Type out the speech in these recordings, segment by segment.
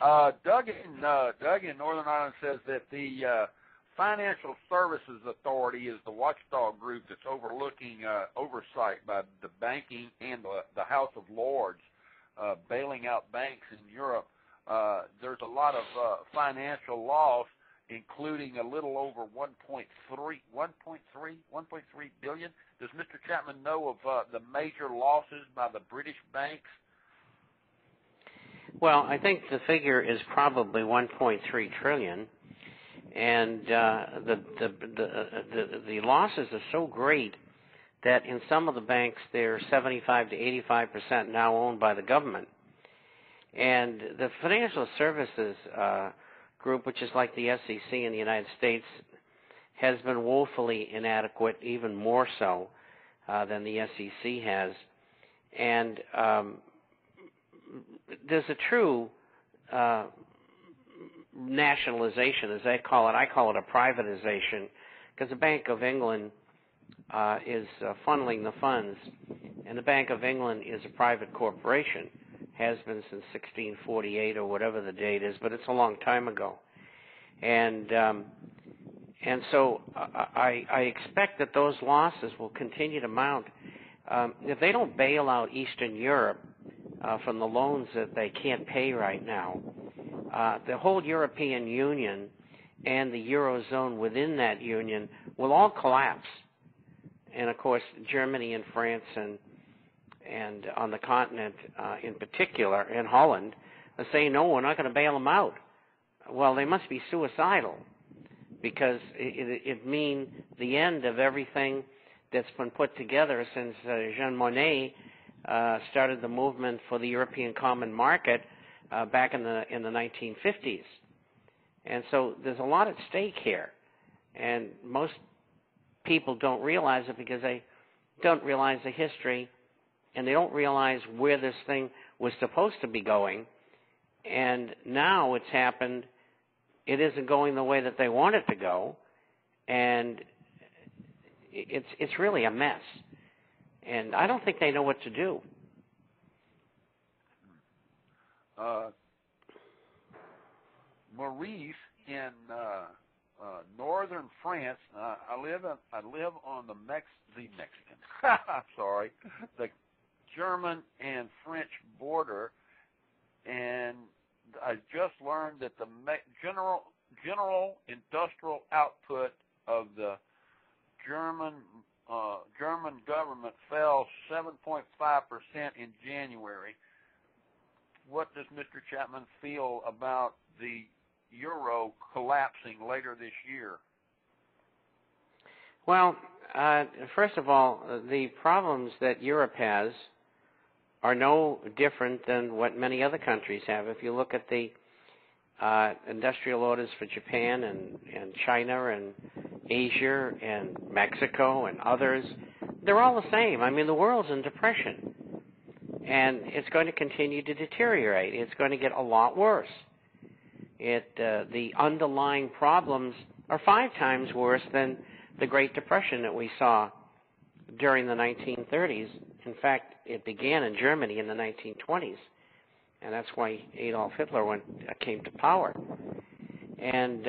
Doug in Northern Ireland says that the Financial Services Authority is the watchdog group that's overlooking oversight by the banking and the House of Lords, bailing out banks in Europe. There's a lot of financial loss, including a little over 1.3 billion. Does Mr. Chapman know of the major losses by the British banks? Well, I think the figure is probably 1.3 trillion, and the losses are so great that in some of the banks they're 75 to 85% now owned by the government. And the financial services group, which is like the SEC in the United States, has been woefully inadequate, even more so than the SEC has. And there's a true nationalization, as they call it. I call it a privatization, because the Bank of England is funneling the funds, and the Bank of England is a private corporation, has been since 1648 or whatever the date is, but it's a long time ago. And so I expect that those losses will continue to mount. If they don't bail out Eastern Europe from the loans that they can't pay right now, the whole European Union and the Eurozone within that union will all collapse. And, of course, Germany and France and on the continent in particular, and Holland, are saying, no, we're not going to bail them out. Well, they must be suicidal, because it means the end of everything that's been put together since Jean Monnet started the movement for the European Common Market back in the 1950s. And so there's a lot at stake here, and most people don't realize it because they don't realize the history, and they don't realize where this thing was supposed to be going. And now it's happened. It isn't going the way that they want it to go, and it's really a mess. And I don't think they know what to do. Maurice in northern France. I live on the German and French border, and I just learned that the general industrial output of the German government fell 7.5% in January. What does Mr. Chapman feel about the euro collapsing later this year? Well, first of all, the problems that Europe has are no different than what many other countries have. If you look at the industrial orders for Japan and China and Asia and Mexico and others, they're all the same. I mean, the world's in depression, and it's going to continue to deteriorate. It's going to get a lot worse. The underlying problems are 5 times worse than the Great Depression that we saw during the 1930s. In fact, it began in Germany in the 1920s, and that's why Adolf Hitler came to power. And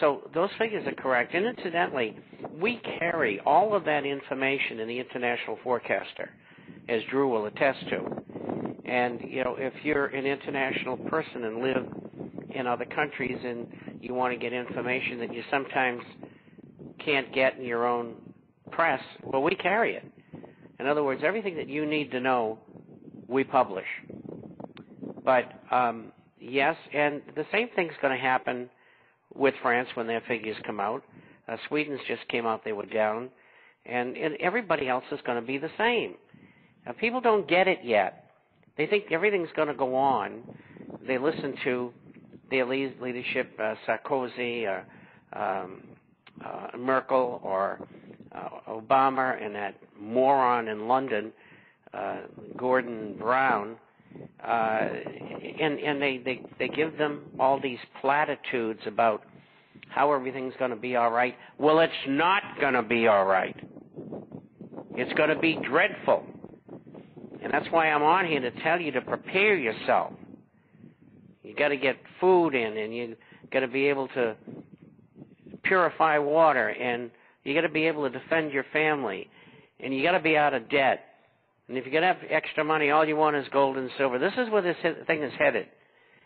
so those figures are correct. And incidentally, we carry all of that information in the International Forecaster, as Drew will attest to. And, you know, if you're an international person and live in other countries and you want to get information that you sometimes can't get in your own press, well, we carry it. In other words, everything that you need to know, we publish. But, yes, and the same thing's going to happen with France when their figures come out. Sweden's just came out, they were down. And everybody else is going to be the same. Now, people don't get it yet. They think everything's going to go on. They listen to their leadership, Sarkozy, or Merkel, or Obama, and that moron in London, Gordon Brown, and they give them all these platitudes about how everything's going to be all right. Well, it's not going to be all right. It's going to be dreadful. And that's why I'm on here to tell you to prepare yourself. You got to get food in, and you got to be able to purify water, and you got to be able to defend your family, and you got to be out of debt. And if you got to have extra money, all you want is gold and silver. This is where this thing is headed,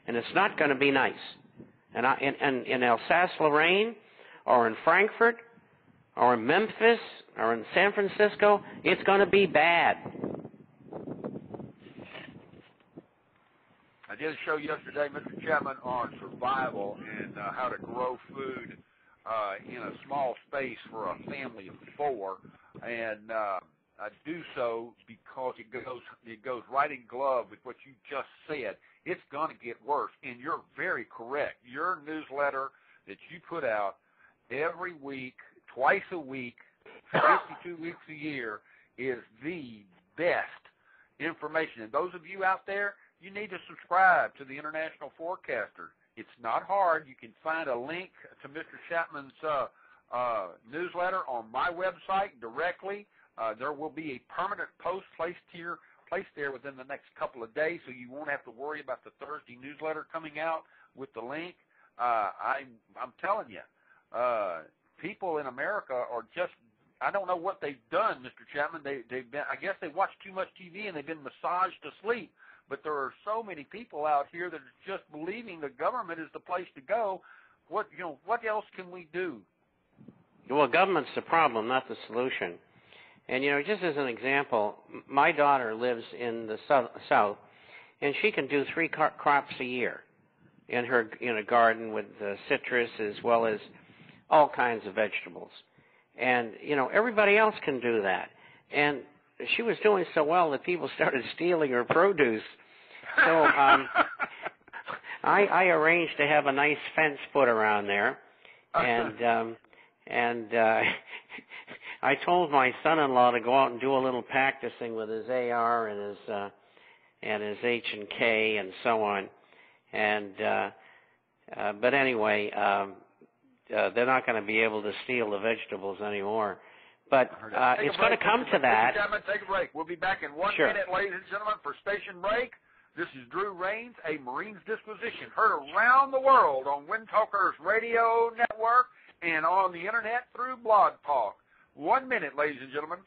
and it's not going to be nice. And in Alsace-Lorraine, or in Frankfurt, or in Memphis, or in San Francisco, it's going to be bad. I did a show yesterday, Mr. Chapman, on survival and how to grow food in a small space for a family of 4, and I do so because it goes right in glove with what you just said. It's going to get worse, and you're very correct. Your newsletter that you put out every week, twice a week, 52 weeks a year, is the best information. And those of you out there, you need to subscribe to the International Forecaster. It's not hard. You can find a link to Mr. Chapman's newsletter on my website directly. There will be a permanent post placed there within the next couple of days, so you won't have to worry about the Thursday newsletter coming out with the link. I'm telling you, people in America are just, I don't know what they've done, Mr. Chapman. They've been, I guess they watch too much TV and they've been massaged to sleep. But there are so many people out here that are just believing the government is the place to go. What else can we do? Well, government's the problem, not the solution. And, just as an example, my daughter lives in the south, and she can do 3 crops a year in a garden with citrus as well as all kinds of vegetables. And, everybody else can do that. And she was doing so well that people started stealing her produce. So I arranged to have a nice fence put around there, and I told my son-in-law to go out and do a little practicing with his AR and his H&K and so on. And but anyway, they're not going to be able to steal the vegetables anymore. But it's going to come to that. Gentlemen, take a break. We'll be back in 1 minute, ladies and gentlemen, for station break. This is Drew Raines, a Marines Disquisition, heard around the world on Windtalkers Radio Network and on the Internet through Blog Talk. 1 minute, ladies and gentlemen.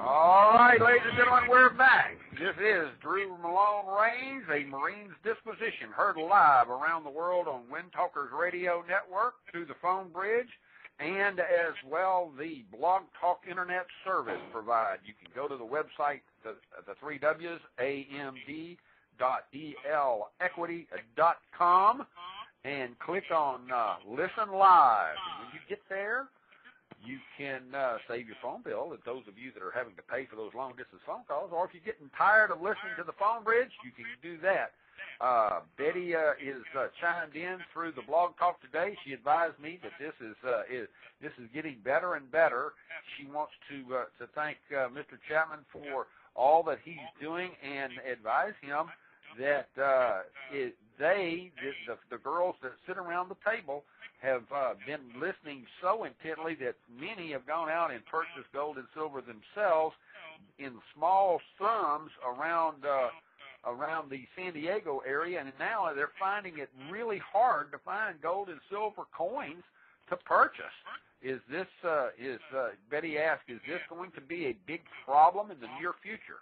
All right, ladies and gentlemen, we're back. This is Drew Malone Raines, a Marines Disquisition, heard live around the world on Windtalkers Radio Network through the phone bridge, and as well the Blog Talk Internet service provided. You can go to the website, the 3 W's, amd.elequity.com, and click on Listen Live. And when you get there, you can save your phone bill, and those of you that are having to pay for those long-distance phone calls, or if you're getting tired of listening to the phone bridge, you can do that. Betty is chimed in through the Blog Talk today. She advised me that this is getting better and better. She wants to thank Mr. Chapman for all that he's doing and advise him that the girls that sit around the table have been listening so intently that many have gone out and purchased gold and silver themselves in small sums around the San Diego area, and now they're finding it really hard to find gold and silver coins to purchase. Betty asked, is this going to be a big problem in the near future?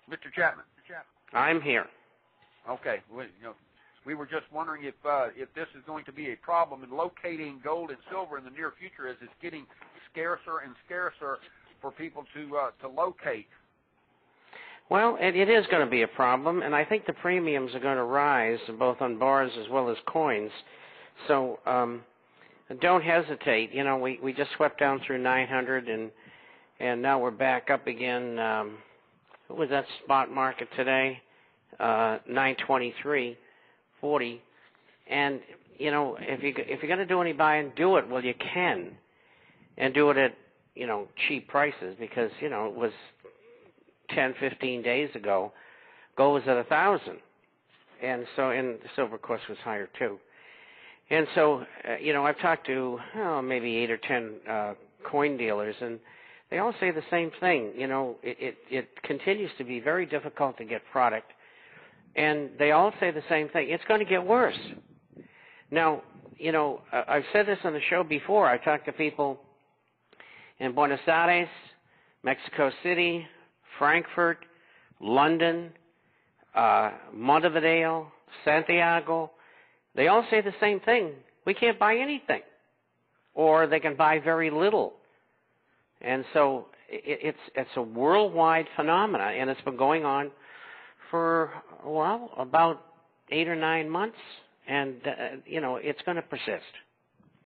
Mr. Chapman. I'm here. Okay. We were just wondering if this is going to be a problem in locating gold and silver in the near future, as it's getting scarcer and scarcer for people to locate. Well, it is going to be a problem, and I think the premiums are going to rise, both on bars as well as coins. So don't hesitate. We just swept down through 900, and now we're back up again. What was that spot market today? 923.40. And if you're going to do any buying, do it while you can, and do it at cheap prices, because it was 10, 15 days ago, gold was at 1,000, and the silver, of course, was higher too. And so I've talked to maybe 8 or 10 coin dealers, and they all say the same thing. You know, it continues to be very difficult to get product, and they all say the same thing. It's going to get worse. Now, you know, I've said this on the show before. I talked to people in Buenos Aires, Mexico City, Frankfurt, London, Montevideo, Santiago. They all say the same thing. We can't buy anything, or they can buy very little. And so it's a worldwide phenomenon, and it's been going on for, well, about 8 or 9 months, and, you know, it's going to persist.